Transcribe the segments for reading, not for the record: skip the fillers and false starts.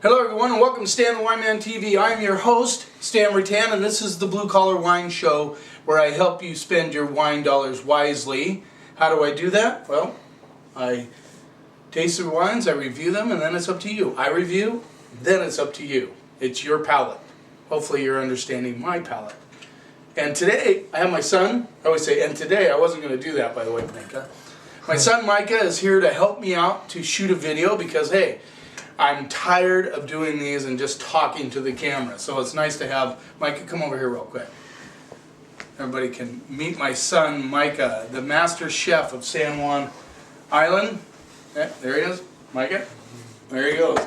Hello everyone and welcome to Stan the Wine Man TV. I am your host, Stan Rattan, and this is the Blue Collar Wine Show where I help you spend your wine dollars wisely. How do I do that? Well, I taste the wines, I review them, and then it's up to you. I review, then it's up to you. It's your palate. Hopefully you're understanding my palate. And today, I have my son. I always say, and today, I wasn't going to do that, by the way, Micah. My son, Micah, is here to help me out to shoot a video because, hey, I'm tired of doing these and just talking to the camera. So it's nice to have Micah come over here real quick. Everybody can meet my son, Micah, the master chef of San Juan Island. Yeah, there he is, Micah. There he goes.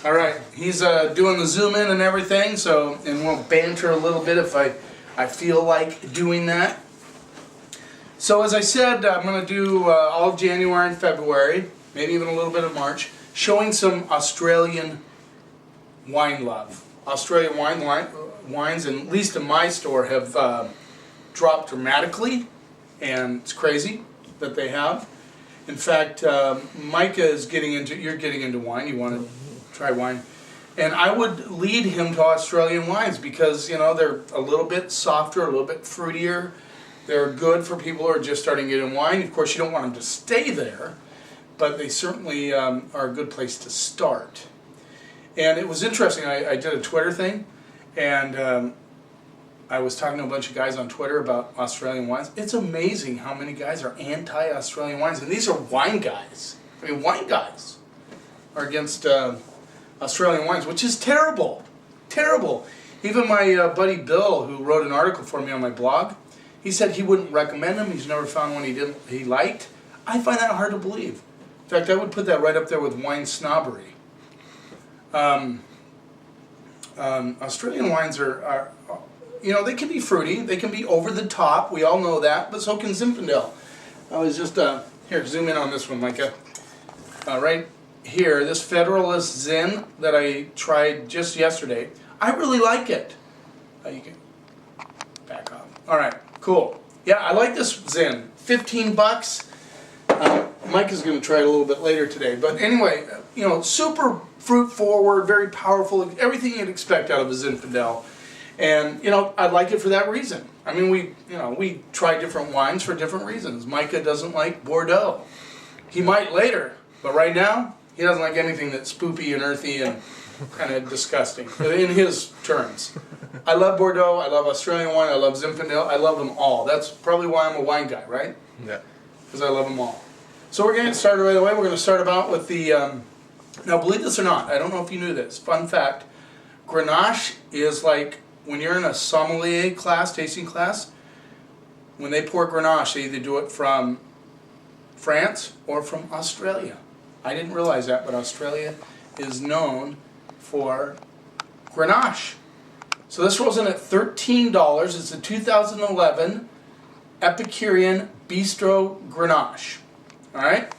All right, he's doing the zoom in and everything, so, and we'll banter a little bit if I feel like doing that. So as I said, I'm going to do all of January and February, maybe even a little bit of March, showing some Australian wine love. Australian wines, and at least in my store, have dropped dramatically, and it's crazy that they have. In fact, Micah is you're getting into wine, you want to try wine. And I would lead him to Australian wines because, you know, they're a little bit softer, a little bit fruitier. They're good for people who are just starting to get in wine. Of course, you don't want them to stay there, but they certainly are a good place to start. And it was interesting, I did a Twitter thing, and I was talking to a bunch of guys on Twitter about Australian wines. It's amazing how many guys are anti-Australian wines, and these are wine guys. I mean, wine guys are against Australian wines, which is terrible. Terrible. Even my buddy Bill, who wrote an article for me on my blog, he said he wouldn't recommend them. He's never found one he liked. I find that hard to believe. In fact, I would put that right up there with wine snobbery. Australian wines are, you know, they can be fruity. They can be over the top. We all know that, but so can Zinfandel. I was just, here, zoom in on this one, Micah. Right here, this Federalist Zin that I tried just yesterday. I really like it. You can back off. All right, cool. Yeah, I like this Zin. 15 bucks. Mike is going to try it a little bit later today. But anyway, you know, super fruit forward, very powerful, everything you'd expect out of a Zinfandel. And, you know, I like it for that reason. I mean, we try different wines for different reasons. Micah doesn't like Bordeaux. He might later, but right now, he doesn't like anything that's spoopy and earthy and kind of disgusting, in his terms. I love Bordeaux, I love Australian wine, I love Zinfandel, I love them all. That's probably why I'm a wine guy, right? Yeah. Because I love them all. So we're going to get started right away. We're going to start about with the, now believe this or not, I don't know if you knew this, fun fact, Grenache is like, when you're in a sommelier class, tasting class, when they pour Grenache, they either do it from France or from Australia. I didn't realize that, but Australia is known for Grenache. So this rolls in at $13. It's a 2011 Epicurean Bistro Grenache. All right,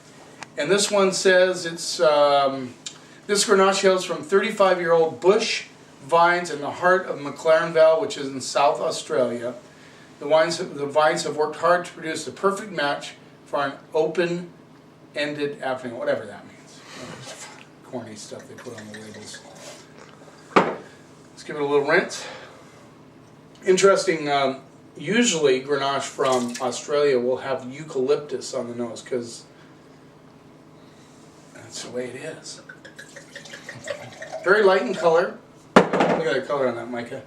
and this one says it's this Grenache hails from 35-year-old bush vines in the heart of McLaren Vale, which is in South Australia. The vines have worked hard to produce the perfect match for an open-ended afternoon, whatever that means. Corny stuff they put on the labels. Let's give it a little rinse. Interesting. Usually Grenache from Australia will have eucalyptus on the nose because that's the way it is. Very light in color. Look at the color on that, Micah.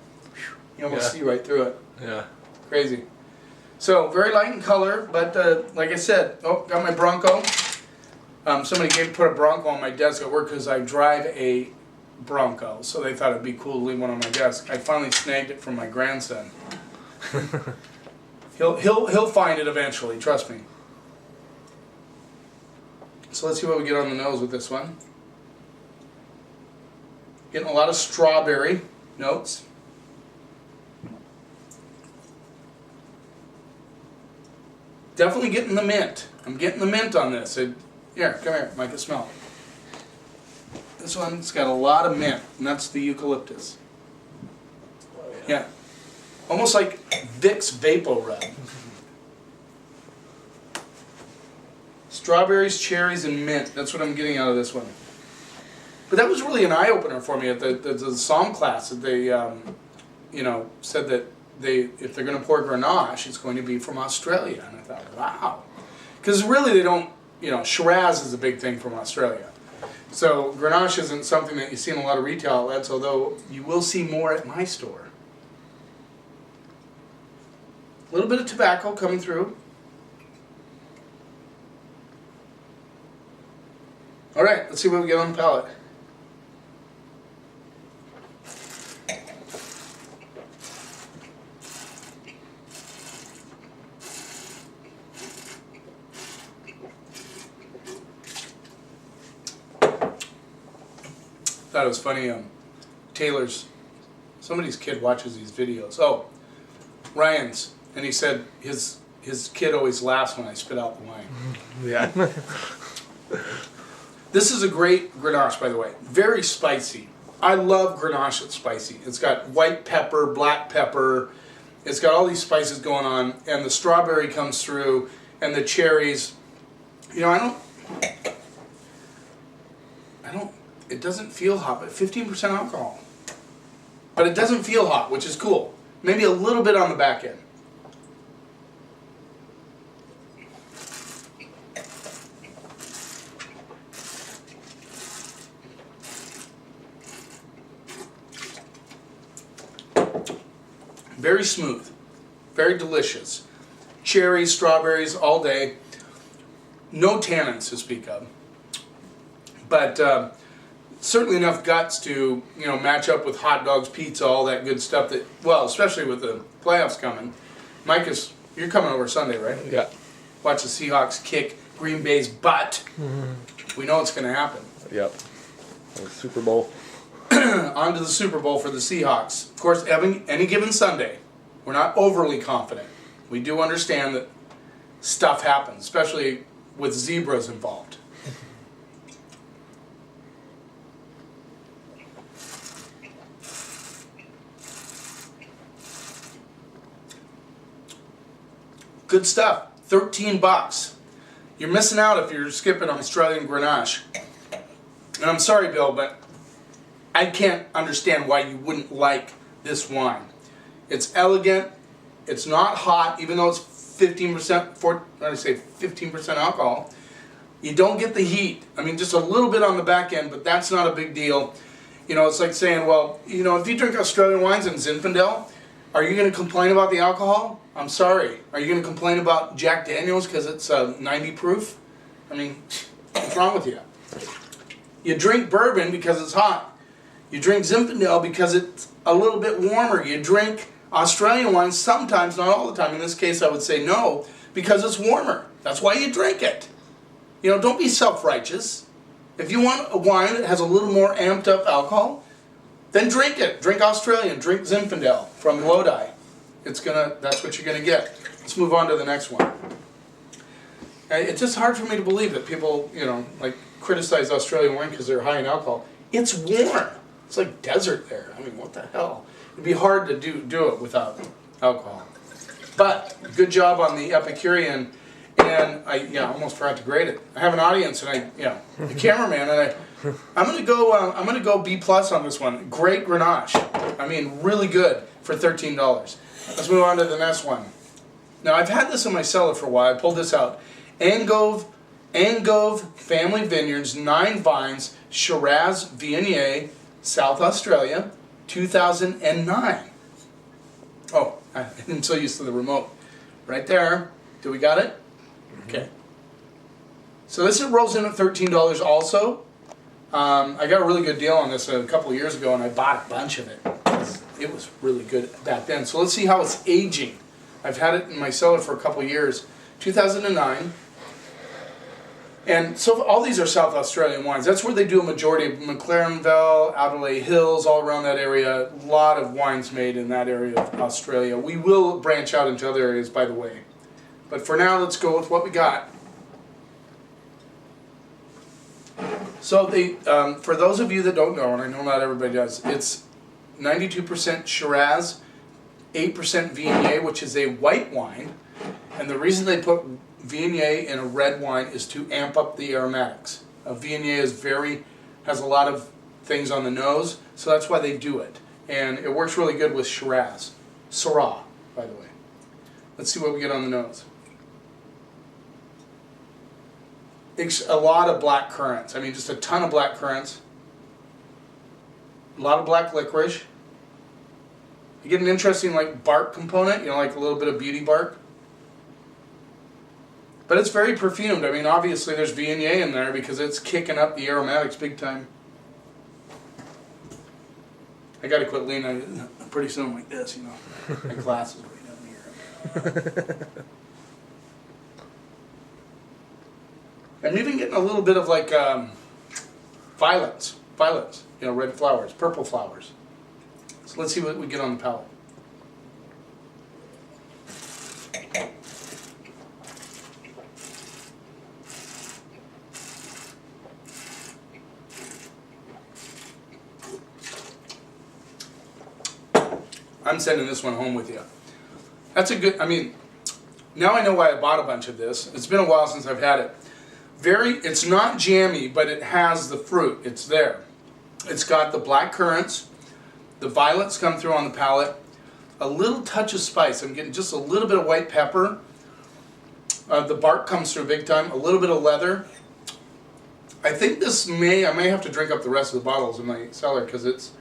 You almost see right through it. Yeah. Crazy. So very light in color, but like I said, oh, got my Bronco. Somebody put a Bronco on my desk at work because I drive a Bronco, so they thought it'd be cool to leave one on my desk. I finally snagged it from my grandson. He'll find it eventually, trust me. So let's see what we get on the nose with this one. Getting a lot of strawberry notes. Definitely getting the mint. I'm getting the mint on this. Here, come here, Micah, smell it. This one's got a lot of mint, and that's the eucalyptus. Yeah. Almost like Vicks Vapor Rub. Strawberries, cherries, and mint. That's what I'm getting out of this one. But that was really an eye-opener for me at the Somm class, that they, said that if they're going to pour Grenache, it's going to be from Australia. And I thought, wow. Because really they don't, Shiraz is a big thing from Australia. So Grenache isn't something that you see in a lot of retail outlets, although you will see more at my store. A little bit of tobacco coming through. All right, let's see what we get on the palate. Thought it was funny. Somebody's kid watches these videos. Oh, Ryan's, and he said his kid always laughs when I spit out the wine. Yeah. This is a great Grenache, by the way. Very spicy. I love Grenache that's spicy. It's got white pepper, black pepper. It's got all these spices going on, and the strawberry comes through, and the cherries. It doesn't feel hot, but 15% alcohol. But it doesn't feel hot, which is cool. Maybe a little bit on the back end. Very smooth, very delicious. Cherries, strawberries, all day. No tannins to speak of. But certainly enough guts to, match up with hot dogs, pizza, all that good stuff that, well, especially with the playoffs coming. Mike, you're coming over Sunday, right? Yeah. Watch the Seahawks kick Green Bay's butt. Mm-hmm. We know it's going to happen. Yep. Super Bowl. On to the Super Bowl for the Seahawks. Of course, any given Sunday, we're not overly confident. We do understand that stuff happens, especially with zebras involved. Good stuff. $13. You're missing out if you're skipping Australian Grenache. And I'm sorry, Bill, but I can't understand why you wouldn't like this wine. It's elegant. It's not hot, even though it's 15% alcohol. You don't get the heat. I mean, just a little bit on the back end, but that's not a big deal. It's like saying, well, if you drink Australian wines and Zinfandel, are you going to complain about the alcohol? I'm sorry. Are you going to complain about Jack Daniels because it's 90 proof? I mean, what's wrong with you? You drink bourbon because it's hot. You drink Zinfandel because it's a little bit warmer. You drink Australian wine sometimes, not all the time. In this case, I would say no, because it's warmer. That's why you drink it. Don't be self-righteous. If you want a wine that has a little more amped up alcohol, then drink it. Drink Australian. Drink Zinfandel from Lodi. That's what you're gonna get. Let's move on to the next one. It's just hard for me to believe that people, criticize Australian wine because they're high in alcohol. It's warm. It's like desert there. I mean, what the hell? It'd be hard to do it without alcohol. But good job on the Epicurean, and I almost forgot to grade it. I have an audience, and the cameraman, and I'm gonna go B+ on this one. Great Grenache. I mean, really good for $13. Let's move on to the next one. Now, I've had this in my cellar for a while. I pulled this out. Angove Family Vineyards, 9 vines, Shiraz Viognier, South Australia, 2009. Oh, I'm so used to the remote. Right there. Do we got it? Okay. So this rolls in at $13 also. I got a really good deal on this a couple of years ago, and I bought a bunch of it. It was really good back then. So let's see how it's aging. I've had it in my cellar for a couple of years. 2009. And so all these are South Australian wines. That's where they do a majority of McLaren Adelaide Hills, all around that area. A lot of wines made in that area of Australia. We will branch out into other areas, by the way. But for now, let's go with what we got. So for those of you that don't know, and I know not everybody does, it's 92% Shiraz, 8% Viognier, which is a white wine. And the reason they put Viognier in a red wine is to amp up the aromatics. Viognier has a lot of things on the nose, so that's why they do it. And it works really good with Shiraz. Syrah, by the way. Let's see what we get on the nose. It's a lot of black currants. I mean, just a ton of black currants. A lot of black licorice. You get an interesting like bark component, you know, like a little bit of beauty bark. But it's very perfumed. I mean, obviously there's Viognier in there because it's kicking up the aromatics big time. I gotta quit leaning. Pretty soon like this, you know. My glasses way down here. I'm even getting a little bit of like violets, you know, red flowers, purple flowers. So let's see what we get on the palate. I'm sending this one home with you. That's a good, I mean, now I know why I bought a bunch of this. It's been a while since I've had it. It's not jammy, but it has the fruit. It's there. It's got the black currants. The violets come through on the palate. A little touch of spice. I'm getting just a little bit of white pepper. The bark comes through big time. A little bit of leather. I think I may have to drink up the rest of the bottles in my cellar because it's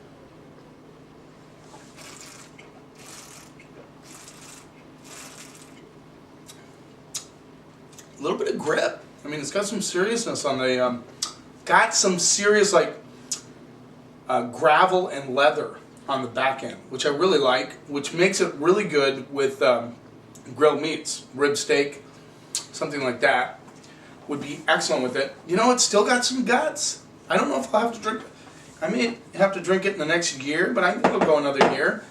a little bit of grip. I mean, it's got some seriousness on the, got some serious like gravel and leather on the back end, which I really like, which makes it really good with grilled meats, rib steak, something like that would be excellent with it. You know, it's still got some guts. I don't know if I'll have to drink it. I may have to drink it in the next year, but I think it'll go another year.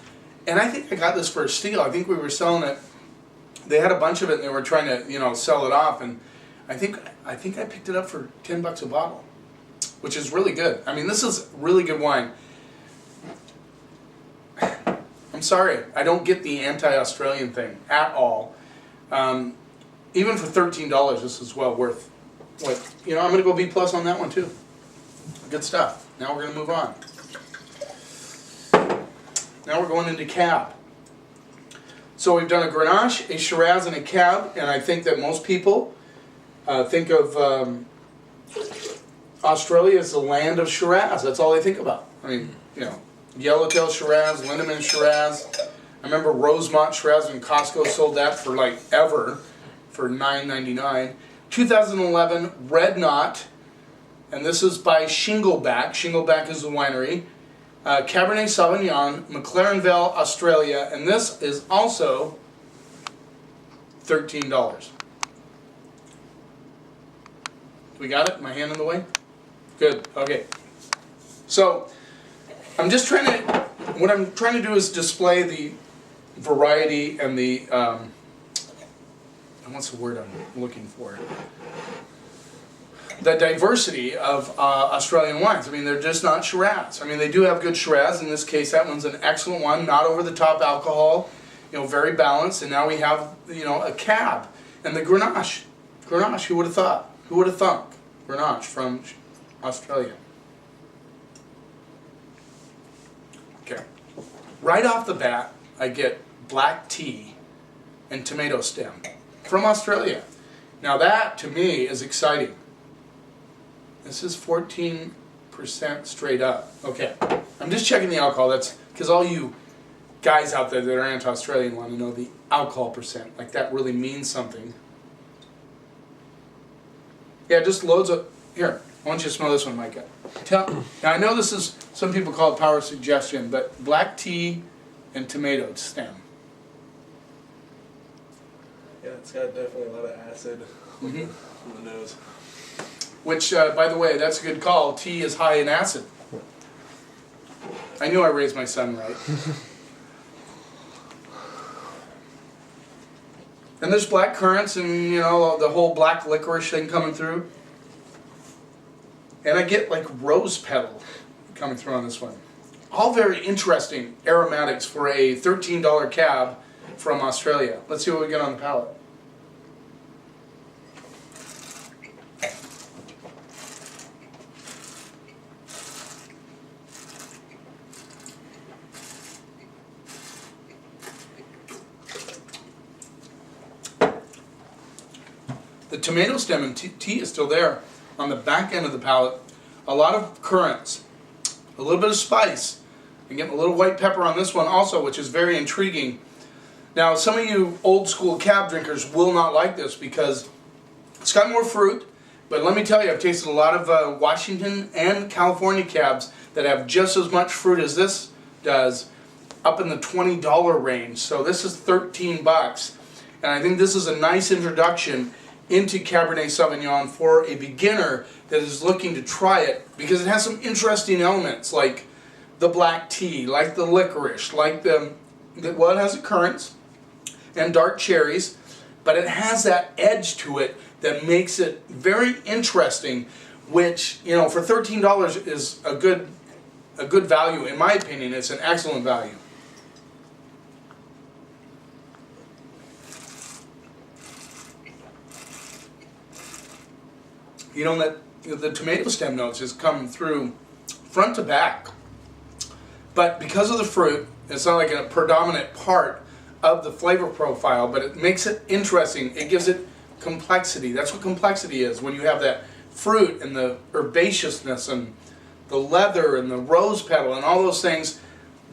And I think I got this for a steal. I think we were selling it. They had a bunch of it and they were trying to, you know, sell it off, and I think I picked it up for $10 a bottle, which is really good. I mean, this is really good wine. I'm sorry, I don't get the anti-Australian thing at all. Even for $13, this is well worth what, you know, I'm going to go B+ on that one too. Good stuff. Now we're going to move on. Now we're going into Cab. So we've done a Grenache, a Shiraz, and a Cab, and I think that most people think of Australia as the land of Shiraz. That's all they think about. I mean, you know, Yellowtail Shiraz, Lindemann Shiraz. I remember Rosemont Shiraz when Costco sold that for like ever, for $9.99. 2011 Red Knot, and this is by Shingleback. Shingleback is the winery. Cabernet Sauvignon, McLaren Vale, Australia, and this is also $13. We got it? My hand in the way? Good. Okay. So I'm just trying to, what I'm trying to do is display the variety and the, what's the word I'm looking for? The diversity of Australian wines. I mean, they're just not Shiraz. I mean, they do have good Shiraz. In this case, that one's an excellent one, not over the top alcohol, you know, very balanced. And now we have, you know, a Cab and the Grenache. Grenache, who would have thought? Who would have thunk? Grenache from Australia. Okay. Right off the bat, I get black tea and tomato stem from Australia. Now that, to me, is exciting. This is 14% straight up. Okay, I'm just checking the alcohol. That's because all you guys out there that are anti-Australian want to know the alcohol percent. Like that really means something. Yeah, just loads of... Here, why don't you smell this one, Micah? Now, I know this is... Some people call it power suggestion, but black tea and tomato stem. Yeah, it's got definitely a lot of acid on the nose. Which, by the way, that's a good call. Tea is high in acid. I knew I raised my son right. And there's black currants and, you know, the whole black licorice thing coming through. And I get like rose petal coming through on this one. All very interesting aromatics for a $13 Cab from Australia. Let's see what we get on the palate. tomato stem and tea is still there on the back end of the palate. A lot of currants, a little bit of spice. I'm getting a little white pepper on this one also, which is very intriguing. Now, some of you old school cab drinkers will not like this because it's got more fruit, but let me tell you, I've tasted a lot of Washington and California cabs that have just as much fruit as this does, up in the $20 range. So this is 13 bucks. And I think this is a nice introduction into Cabernet Sauvignon for a beginner that is looking to try it, because it has some interesting elements like the black tea, like the licorice, like well, it has the currants and dark cherries, but it has that edge to it that makes it very interesting, which, you know, for $13 is a good value. In my opinion, it's an excellent value. You know, that the tomato stem notes just come through front to back. But because of the fruit, it's not like a predominant part of the flavor profile, but it makes it interesting. It gives it complexity. That's what complexity is, when you have that fruit and the herbaceousness and the leather and the rose petal and all those things.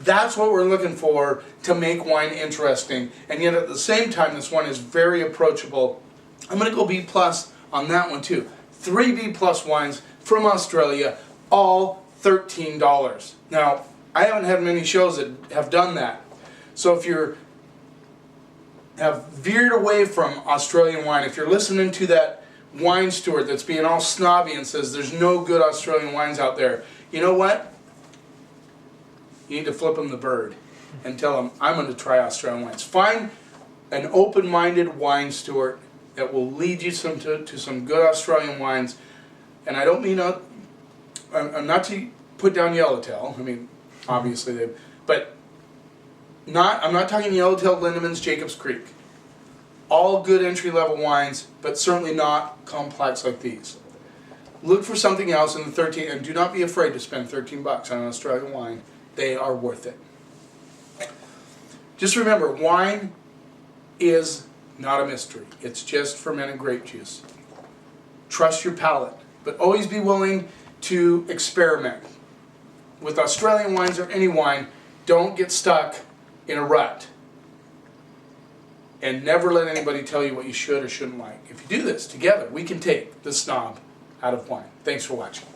That's what we're looking for to make wine interesting. And yet at the same time, this one is very approachable. I'm going to go B+ on that one too. 3 B+ wines from Australia, all $13. Now, I haven't had many shows that have done that. So if you have veered away from Australian wine, if you're listening to that wine steward that's being all snobby and says there's no good Australian wines out there, you know what? You need to flip them the bird and tell them, I'm going to try Australian wines. Find an open-minded wine steward that will lead you to some good Australian wines. And I don't mean, I'm not to put down Yellowtail. I mean, obviously but I'm not talking Yellowtail, Lindemans, Jacobs Creek. All good entry-level wines, but certainly not complex like these. Look for something else in the 13, and do not be afraid to spend 13 bucks on an Australian wine. They are worth it. Just remember, wine is not a mystery. It's just fermented grape juice. Trust your palate, but always be willing to experiment. With Australian wines or any wine, don't get stuck in a rut. And never let anybody tell you what you should or shouldn't like. If you do this together, we can take the snob out of wine. Thanks for watching.